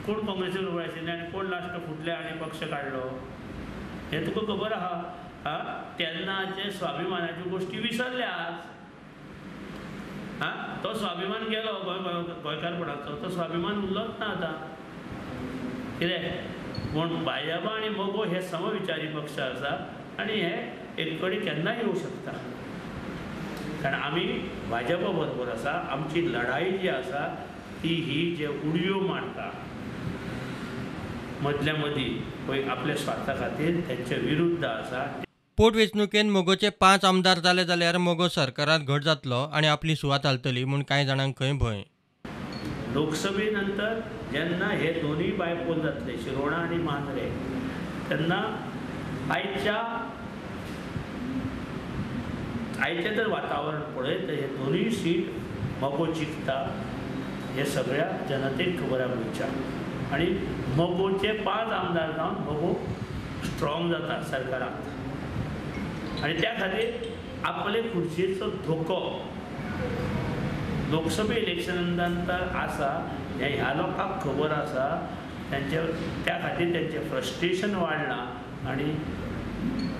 कोण काँग्रेसीन उबे आशिल्ले आनी कोण लास्ट फुटले आनी पक्ष काडलो हें तुका खबर आहा? तेन्नाचे स्वाभिमानाच्यो गोश्टी विसरल्यात. तो स्वाभिमान गेलो गोंयकारपणाचो, तो स्वाभिमान उरलोच ना आतां. कितें पूण भाजपा आनी मोगो हे समविचारी पक्ष आसा आनी हे एक कडेन केन्नाय येवं शकता. कारण आमी भाजपा बरोबर आसा. आमची लढाई जी आसा ती ही जे उडयो मांडटा मदल्या मदीं पळय आपल्या स्वार्था खातीर तेंचे विरुद्ध आसा. पोटवेंचणुकेंत मोगोचे 5 आमदार जाले जाल्यार मोगो सरकारांत घट जातलो आनी आपली सुवात हालतली म्हूण कांय जाणांक खंय भंय. लोकसभे नंतर जेन्ना हे दोनूय बायपोल जातले शिरोडा आनी मांद्रे तेन्ना आयचें जर वातावरण पळयत हे दोनूय सीट मोगो जिखता हे सगळ्या जनतेक खबर आहा गोंयच्या. आनी मोगोचे 5 आमदार जावन मोगो स्ट्रॉंग जाता सरकारांत. आनी त्या खातीर आपले खुर्चेचो धोको लोकसभा इलेक्शना नंतर आसा हें ह्या लोकांक खबर आसा. त्या खातीर तेंचें फ्रस्ट्रेशन वाडलां आनी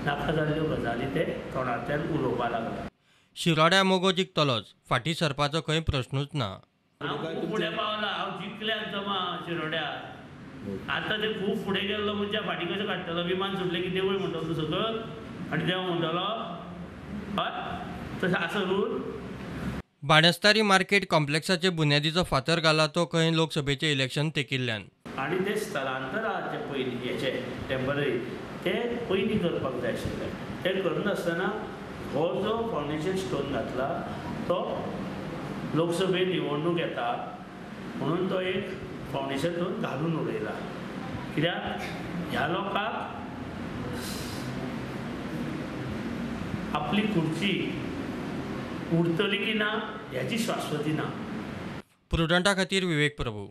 नाका जाल्ल्यो गजाली ते तोंडांतल्यान उलोवपाक लागला. शिरोड्या मोगो जिखतलोच, फाटीं सरपाचो खंय प्रश्नूच ना. हांव खूब फुडें पावला. हांव जिखल्यात जमा शिरोड्यार. आतां ते खूब फुडें गेल्लो म्हणजे फाटीं कशें काडटलो. विमान सुटलें की देवूळ म्हणटलो तूं सकयल आनी देव म्हणटलो हय तशें आसा रूल. बाणस्तारी मार्केट कॉम्प्लेक्साचे बुन्यादीचो फातर घाला तो खंय लोकसभेचें इलेक्शन तेकिल्ल्यान. आनी ते स्थलांतर आहा जे पयलीं हेचे टेम्पररी ते पयलीं करपाक जाय आशिल्लें. तें करनासतना हो जो फावंडेशन स्टोन घातला तो लोकसभेत निवडणूक येता म्हणून तो एक फावंडेशन स्टोन घालून उडयला. कित्याक ह्या लोकांक आपली खुर्ची उरतली की ना ह्याची शाश्वती ना. प्रुडंटा खातीर विवेक प्रभू.